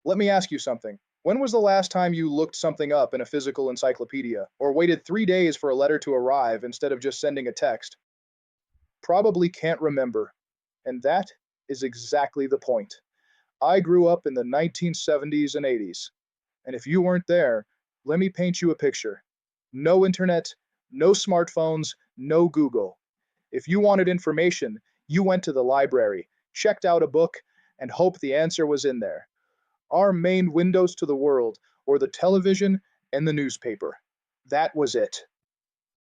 Let me ask you something. When was the last time you looked something up in a physical encyclopedia, or waited 3 days for a letter to arrive instead of just sending a text? Probably can't remember. And that is exactly the point. I grew up in the 1970s and 80s. And if you weren't there, let me paint you a picture. No internet, no smartphones, no Google. If you wanted information, you went to the library, checked out a book, and hoped the answer was in there. Our main windows to the world were the television and the newspaper. That was it.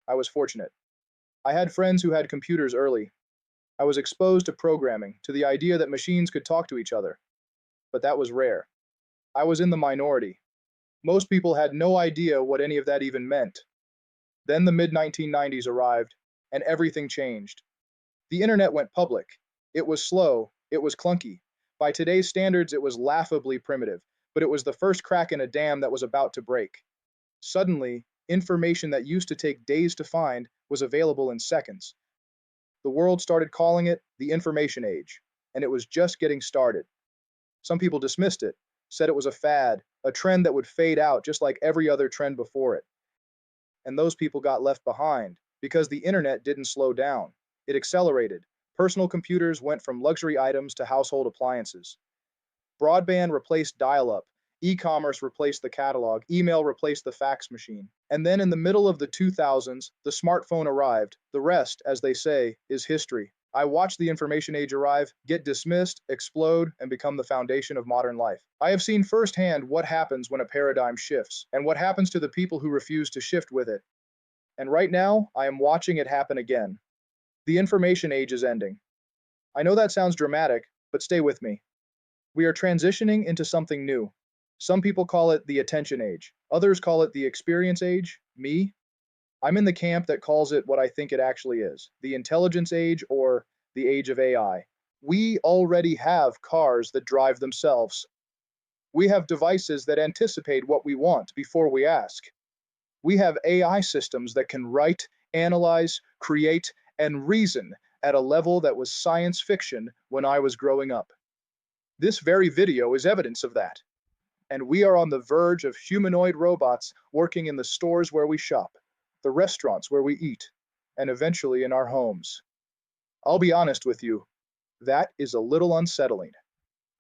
I was fortunate. I had friends who had computers early. I was exposed to programming, to the idea that machines could talk to each other. But that was rare. I was in the minority. Most people had no idea what any of that even meant. Then the mid-1990s arrived, and everything changed. The internet went public. It was slow, it was clunky. By today's standards, it was laughably primitive, but it was the first crack in a dam that was about to break. Suddenly, information that used to take days to find was available in seconds. The world started calling it the information age, and it was just getting started. Some people dismissed it, said it was a fad, a trend that would fade out just like every other trend before it. And those people got left behind because the internet didn't slow down. It accelerated. Personal computers went from luxury items to household appliances. Broadband replaced dial-up. E-commerce replaced the catalog. Email replaced the fax machine. And then in the middle of the 2000s, the smartphone arrived. The rest, as they say, is history. I watched the information age arrive, get dismissed, explode, and become the foundation of modern life. I have seen firsthand what happens when a paradigm shifts, and what happens to the people who refuse to shift with it. And right now, I am watching it happen again. The information age is ending. I know that sounds dramatic, but stay with me. We are transitioning into something new. Some people call it the attention age. Others call it the experience age. Me? I'm in the camp that calls it what I think it actually is, the intelligence age or the age of AI. We already have cars that drive themselves. We have devices that anticipate what we want before we ask. We have AI systems that can write, analyze, create, and reason at a level that was science fiction when I was growing up. This very video is evidence of that. And we are on the verge of humanoid robots working in the stores where we shop, the restaurants where we eat, and eventually in our homes. I'll be honest with you, that is a little unsettling.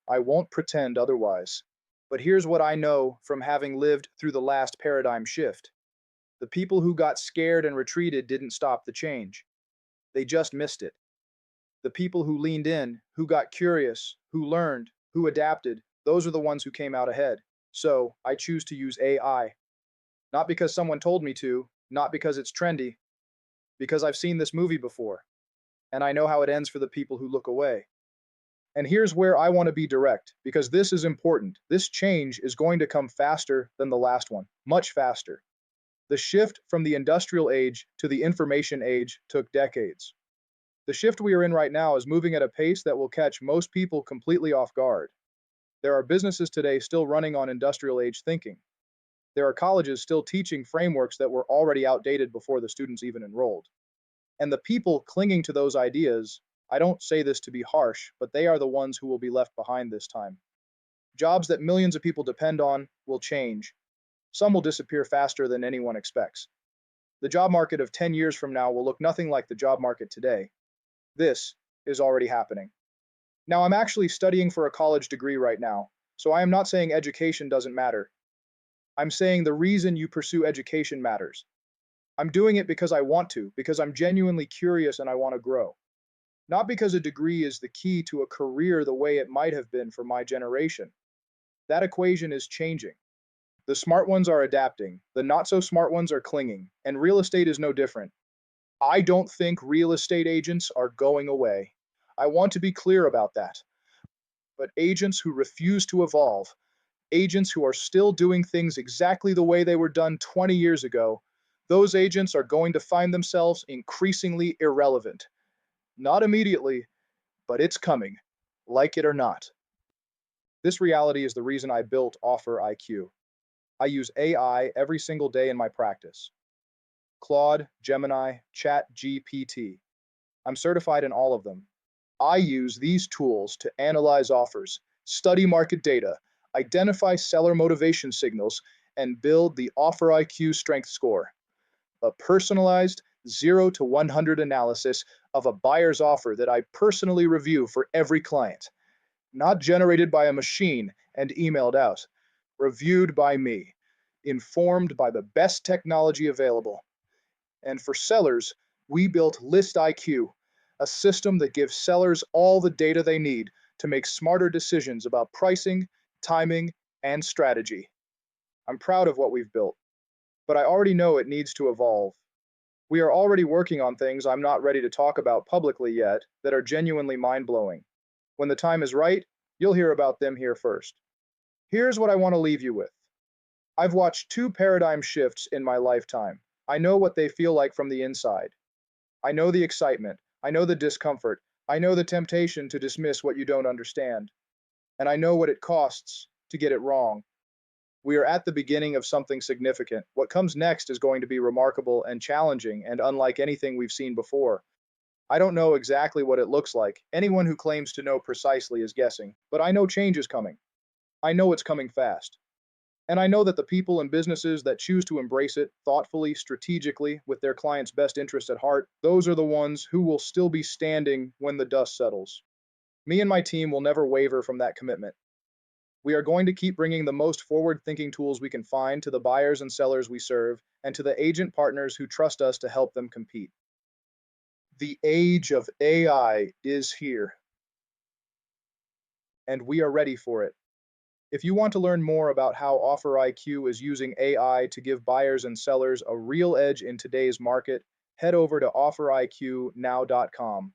I won't pretend otherwise. But here's what I know from having lived through the last paradigm shift. The people who got scared and retreated didn't stop the change. They just missed it. The people who leaned in, who got curious, who learned, who adapted, those are the ones who came out ahead. So I choose to use AI. Not because someone told me to, not because it's trendy, because I've seen this movie before, and I know how it ends for the people who look away. And here's where I want to be direct, because this is important. This change is going to come faster than the last one, much faster. The shift from the industrial age to the information age took decades. The shift we are in right now is moving at a pace that will catch most people completely off guard. There are businesses today still running on industrial age thinking. There are colleges still teaching frameworks that were already outdated before the students even enrolled. And the people clinging to those ideas, I don't say this to be harsh, but they are the ones who will be left behind this time. Jobs that millions of people depend on will change. Some will disappear faster than anyone expects. The job market of 10 years from now will look nothing like the job market today. This is already happening. Now, I'm actually studying for a college degree right now, so I am not saying education doesn't matter. I'm saying the reason you pursue education matters. I'm doing it because I want to, because I'm genuinely curious and I want to grow. Not because a degree is the key to a career the way it might have been for my generation. That equation is changing. The smart ones are adapting, the not so smart ones are clinging, and real estate is no different. I don't think real estate agents are going away. I want to be clear about that. But agents who refuse to evolve, agents who are still doing things exactly the way they were done 20 years ago, those agents are going to find themselves increasingly irrelevant. Not immediately, but it's coming, like it or not. This reality is the reason I built OfferIQ. I use AI every single day in my practice. Claude, Gemini, ChatGPT. I'm certified in all of them. I use these tools to analyze offers, study market data, identify seller motivation signals, and build the OfferIQ strength score, a personalized 0 to 100 analysis of a buyer's offer that I personally review for every client, not generated by a machine and emailed out, reviewed by me, informed by the best technology available. And for sellers, we built ListIQ, a system that gives sellers all the data they need to make smarter decisions about pricing, timing, and strategy. I'm proud of what we've built, but I already know it needs to evolve. We are already working on things I'm not ready to talk about publicly yet that are genuinely mind-blowing. When the time is right, you'll hear about them here first. Here's what I want to leave you with. I've watched two paradigm shifts in my lifetime. I know what they feel like from the inside. I know the excitement. I know the discomfort. I know the temptation to dismiss what you don't understand. And I know what it costs to get it wrong. We are at the beginning of something significant. What comes next is going to be remarkable and challenging and unlike anything we've seen before. I don't know exactly what it looks like. Anyone who claims to know precisely is guessing. But I know change is coming. I know it's coming fast. And I know that the people and businesses that choose to embrace it thoughtfully, strategically, with their clients' best interest at heart, those are the ones who will still be standing when the dust settles. Me and my team will never waver from that commitment. We are going to keep bringing the most forward-thinking tools we can find to the buyers and sellers we serve, and to the agent partners who trust us to help them compete. The age of AI is here, and we are ready for it. If you want to learn more about how OfferIQ is using AI to give buyers and sellers a real edge in today's market, head over to OfferIQnow.com.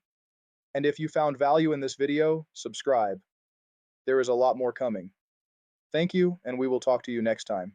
And if you found value in this video, subscribe. There is a lot more coming. Thank you, and we will talk to you next time.